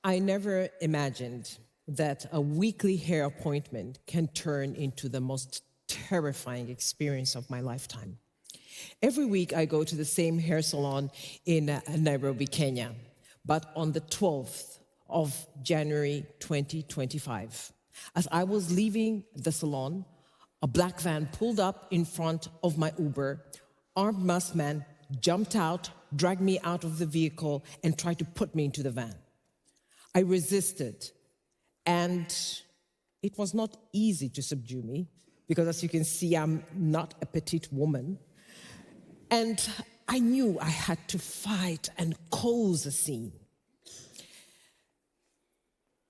I never imagined that a weekly hair appointment can turn into the most terrifying experience of my lifetime. Every week I go to the same hair salon in Nairobi, Kenya, but on the 12th of January 2025, as I was leaving the salon, a black van pulled up in front of my Uber. Armed masked man jumped out, dragged me out of the vehicle, and tried to put me into the van. I resisted, and it was not easy to subdue me, because as you can see, I'm not a petite woman. And I knew I had to fight and cause a scene.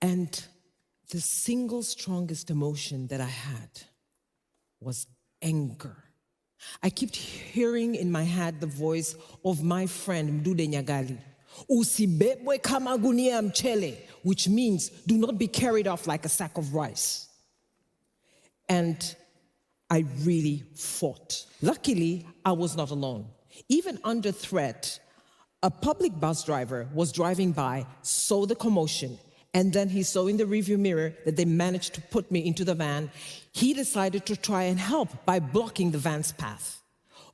And the single strongest emotion that I had was anger. I kept hearing in my head the voice of my friend Mdude Nyagali. Usibebwe kama gunia mchele, which means do not be carried off like a sack of rice. And I really fought. Luckily, I was not alone. Even under threat, a public bus driver was driving by, saw the commotion, and then he saw in the rearview mirror that they managed to put me into the van. He decided to try and help by blocking the van's path.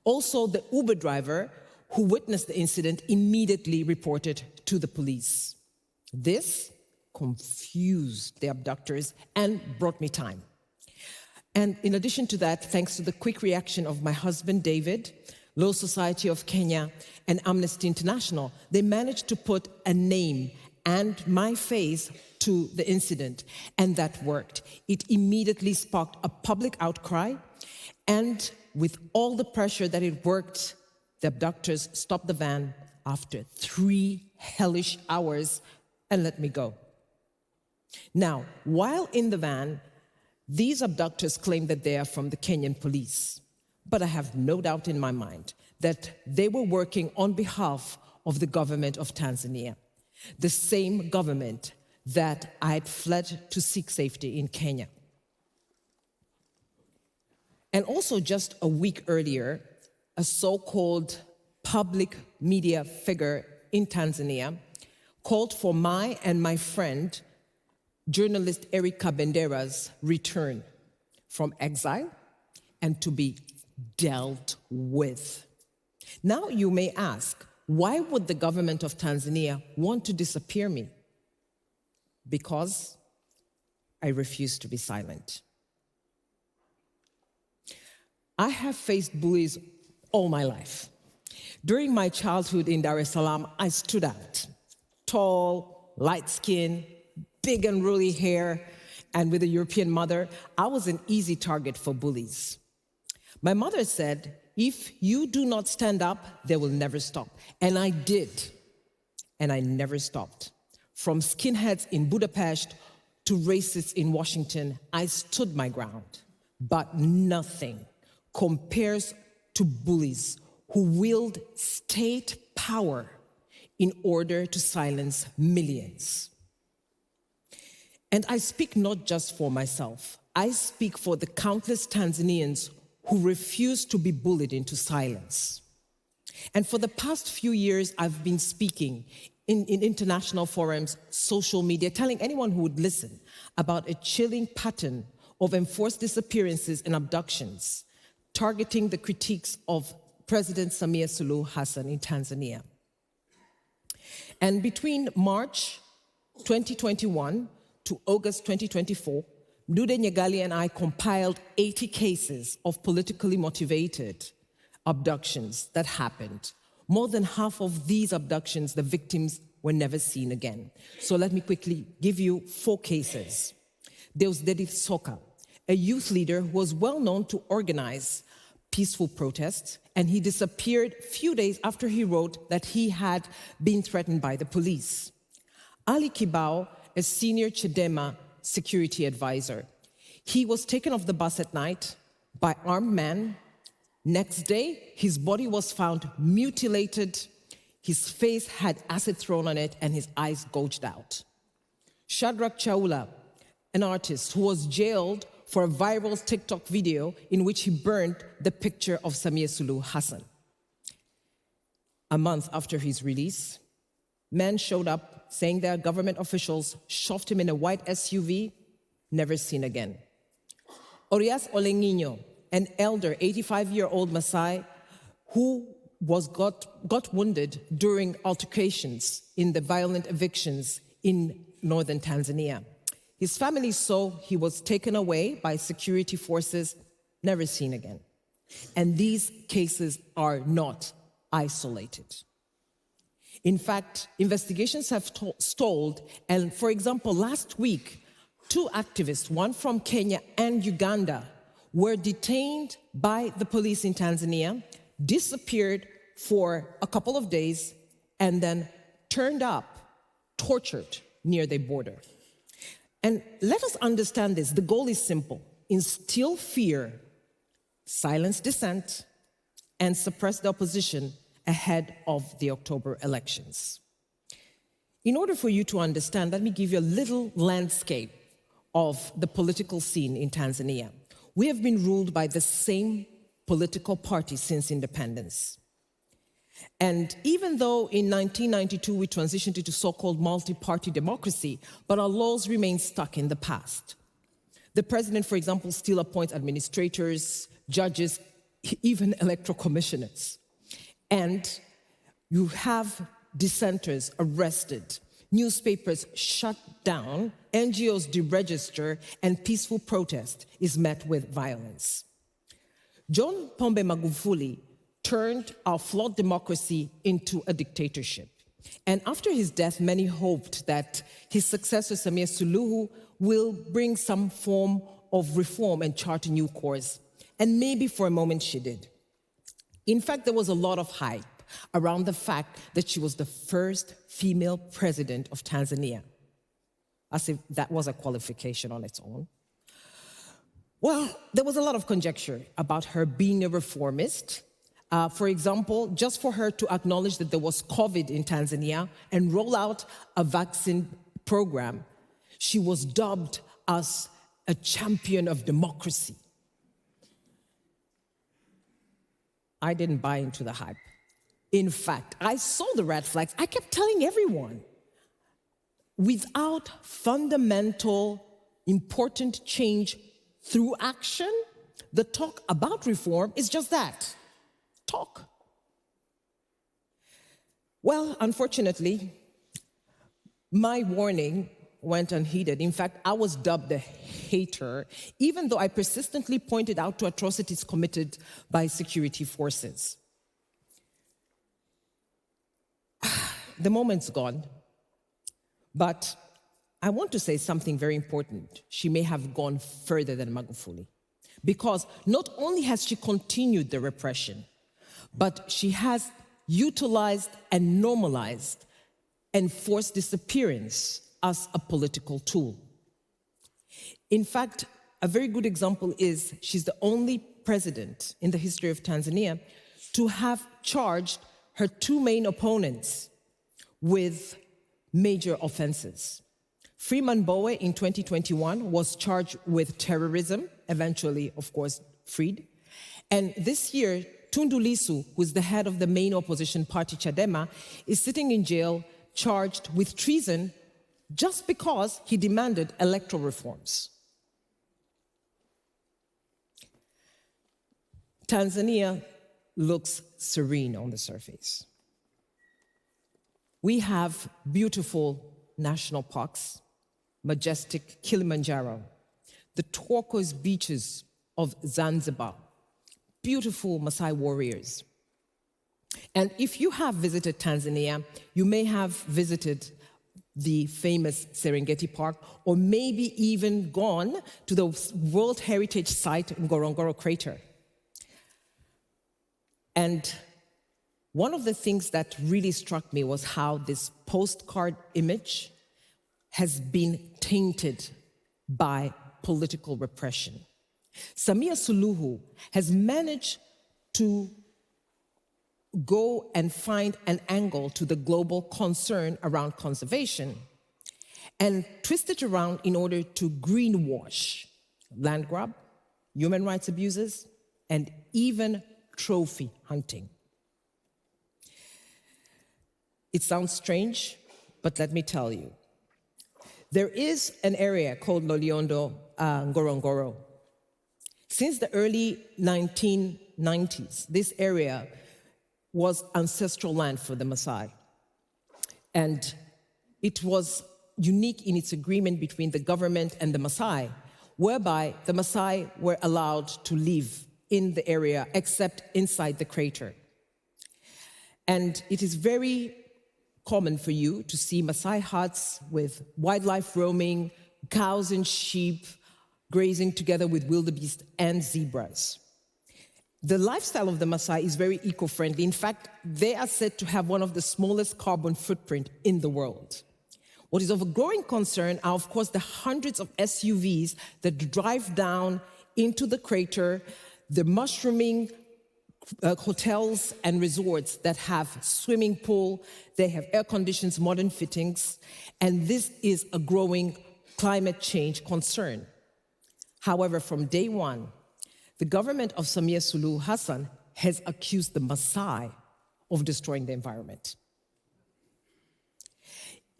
Also, the Uber driver who witnessed the incident immediately reported to the police. This confused the abductors and brought me time. And in addition to that, thanks to the quick reaction of my husband, David, Law Society of Kenya, and Amnesty International, they managed to put a name and my face to the incident, and that worked. It immediately sparked a public outcry, and with all the pressure that it worked, the abductors stopped the van after 3 hellish hours and let me go. Now, while in the van, these abductors claim that they are from the Kenyan police, but I have no doubt in my mind that they were working on behalf of the government of Tanzania, the same government that I had fled to seek safety in Kenya. And also just a week earlier, a so-called public media figure in Tanzania called for my and my friend, journalist Eric Kabendera's return from exile and to be dealt with. Now you may ask, why would the government of Tanzania want to disappear me? Because I refuse to be silent. I have faced bullies all my life. During my childhood in Dar es Salaam, I stood out. Tall, light-skinned, big and rolly hair, and with a European mother, I was an easy target for bullies. My mother said, if you do not stand up, they will never stop. And I did, and I never stopped. From skinheads in Budapest to racists in Washington, I stood my ground. But nothing compares to bullies who wield state power in order to silence millions. And I speak not just for myself. I speak for the countless Tanzanians who refuse to be bullied into silence. And for the past few years, I've been speaking in international forums, social media, telling anyone who would listen about a chilling pattern of enforced disappearances and abductions, targeting the critiques of President Samia Suluhu Hassan in Tanzania. And between March 2021 to August 2024, Mdude Nyagali and I compiled 80 cases of politically motivated abductions that happened. More than half of these abductions, the victims were never seen again. So let me quickly give you 4 cases. There was Dedith Soka, a youth leader who was well known to organize peaceful protests, and he disappeared a few days after he wrote that he had been threatened by the police. Ali Kibao, a senior Chadema security advisor. He was taken off the bus at night by armed men. Next day, his body was found mutilated. His face had acid thrown on it and his eyes gouged out. Shadrach Chaula, an artist who was jailed for a viral TikTok video in which he burned the picture of Samia Suluhu Hassan. A month after his release, Men showed up saying they are government officials, shoved him in a white SUV, never seen again. Orias Olenguino, an elder, 85-year-old Masai, who got wounded during altercations in the violent evictions in northern Tanzania. His family saw he was taken away by security forces, never seen again. And these cases are not isolated. In fact, investigations have stalled, and for example, last week, 2 activists, one from Kenya and Uganda, were detained by the police in Tanzania, disappeared for a couple of days, and then turned up, tortured near the border. And let us understand this. The goal is simple: instill fear, silence dissent, and suppress the opposition ahead of the October elections. In order for you to understand, let me give you a little landscape of the political scene in Tanzania. We have been ruled by the same political party since independence. And even though in 1992 we transitioned into so-called multi-party democracy, but our laws remain stuck in the past. The president, for example, still appoints administrators, judges, even electoral commissioners. And you have dissenters arrested, newspapers shut down, NGOs deregister, and peaceful protest is met with violence. John Pombe Magufuli turned our flawed democracy into a dictatorship. And after his death, many hoped that his successor, Samia Suluhu, will bring some form of reform and chart a new course. And maybe for a moment she did. In fact, there was a lot of hype around the fact that she was the first female president of Tanzania, as if that was a qualification on its own. Well, there was a lot of conjecture about her being a reformist. For example, just for her to acknowledge that there was COVID in Tanzania and roll out a vaccine program, she was dubbed as a champion of democracy. I didn't buy into the hype. In fact, I saw the red flags. I kept telling everyone, without fundamental, important change through action, the talk about reform is just that, talk. Well, unfortunately, my warning went unheeded. In fact, I was dubbed a hater, even though I persistently pointed out to atrocities committed by security forces. The moment's gone, but I want to say something very important. She may have gone further than Magufuli, because not only has she continued the repression, but she has utilized and normalized enforced disappearance as a political tool. In fact, a very good example is she's the only president in the history of Tanzania to have charged her 2 main opponents with major offenses. Freeman Mbowe in 2021 was charged with terrorism, eventually, of course, freed. And this year, Tundu Lissu, who is the head of the main opposition party, Chadema, is sitting in jail charged with treason just because he demanded electoral reforms. Tanzania looks serene on the surface. We have beautiful national parks, majestic Kilimanjaro, the turquoise beaches of Zanzibar, beautiful Masai warriors. And if you have visited Tanzania, you may have visited the famous Serengeti Park, or maybe even gone to the World Heritage Site in Ngorongoro Crater. And one of the things that really struck me was how this postcard image has been tainted by political repression. Samia Suluhu has managed to go and find an angle to the global concern around conservation and twist it around in order to greenwash land grab, human rights abuses, and even trophy hunting. It sounds strange, but let me tell you. There is an area called Loliondo Ngorongoro. Since the early 1990s, this area was ancestral land for the Masai. And it was unique in its agreement between the government and the Masai, whereby the Masai were allowed to live in the area except inside the crater. And it is very common for you to see Masai huts with wildlife roaming, cows and sheep grazing together with wildebeest and zebras. The lifestyle of the Masai is very eco-friendly. In fact, they are said to have one of the smallest carbon footprint in the world. What is of a growing concern are, of course, the hundreds of SUVs that drive down into the crater, the mushrooming hotels and resorts that have swimming pool, they have air conditions, modern fittings, and this is a growing climate change concern. However, from day one, the government of Samia Suluhu Hassan has accused the Masai of destroying the environment.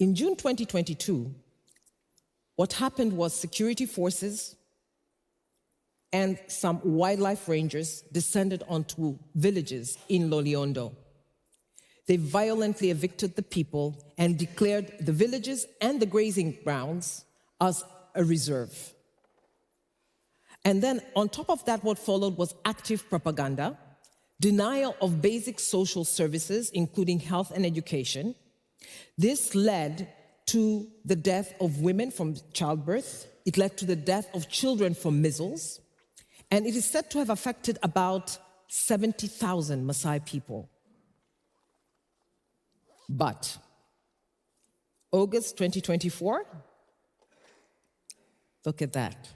In June 2022, what happened was security forces and some wildlife rangers descended onto villages in Loliondo. They violently evicted the people and declared the villages and the grazing grounds as a reserve. And then on top of that, what followed was active propaganda, denial of basic social services, including health and education. This led to the death of women from childbirth. It led to the death of children from measles. And it is said to have affected about 70,000 Masai people. But August 2024, look at that.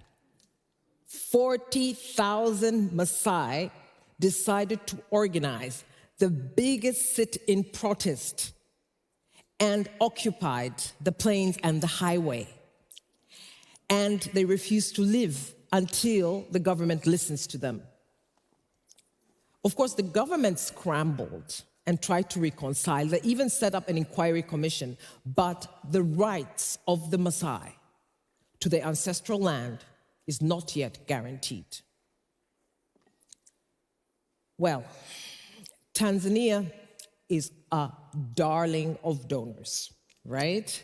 40,000 Masai decided to organize the biggest sit-in protest and occupied the plains and the highway. And they refused to leave until the government listens to them. Of course, the government scrambled and tried to reconcile. They even set up an inquiry commission, but the rights of the Masai to their ancestral land is not yet guaranteed. Well, Tanzania is a darling of donors, right?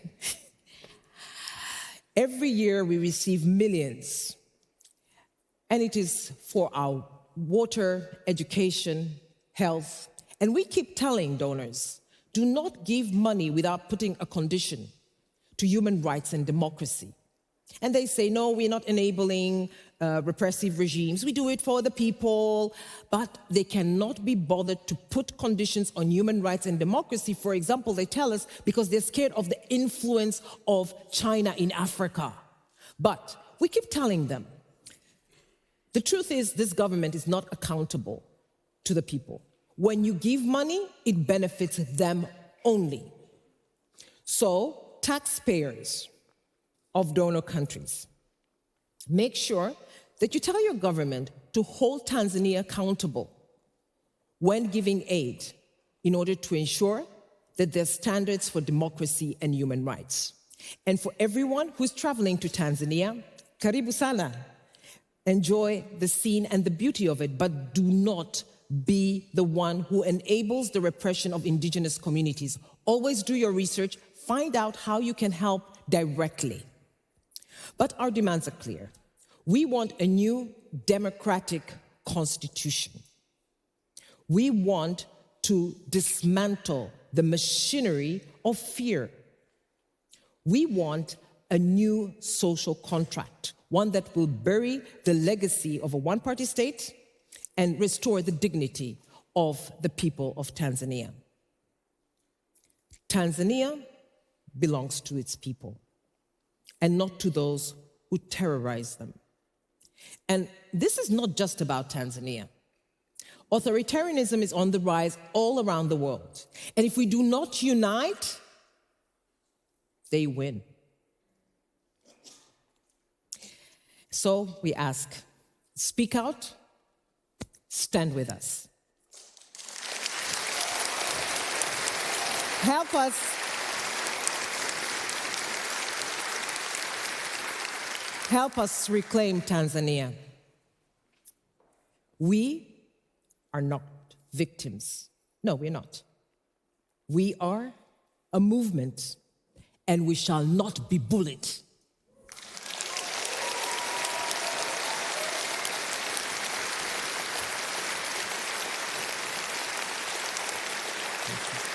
Every year we receive millions, and it is for our water, education, health, and we keep telling donors, do not give money without putting a condition to human rights and democracy. And they say, no, we're not enabling repressive regimes. We do it for the people, but they cannot be bothered to put conditions on human rights and democracy. For example, they tell us because they're scared of the influence of China in Africa. But we keep telling them, the truth is this government is not accountable to the people. When you give money, it benefits them only. So taxpayers of donor countries, make sure that you tell your government to hold Tanzania accountable when giving aid in order to ensure that there's standards for democracy and human rights. And for everyone who's traveling to Tanzania, karibu sana. Enjoy the scene and the beauty of it, but do not be the one who enables the repression of indigenous communities. Always do your research, find out how you can help directly. But our demands are clear. We want a new democratic constitution. We want to dismantle the machinery of fear. We want a new social contract, one that will bury the legacy of a one-party state and restore the dignity of the people of Tanzania. Tanzania belongs to its people and not to those who terrorize them. And this is not just about Tanzania. Authoritarianism is on the rise all around the world. And if we do not unite, they win. So we ask, speak out, stand with us. help us reclaim Tanzania. We are not victims. No, we're not. We are a movement, and we shall not be bullied. Thank you.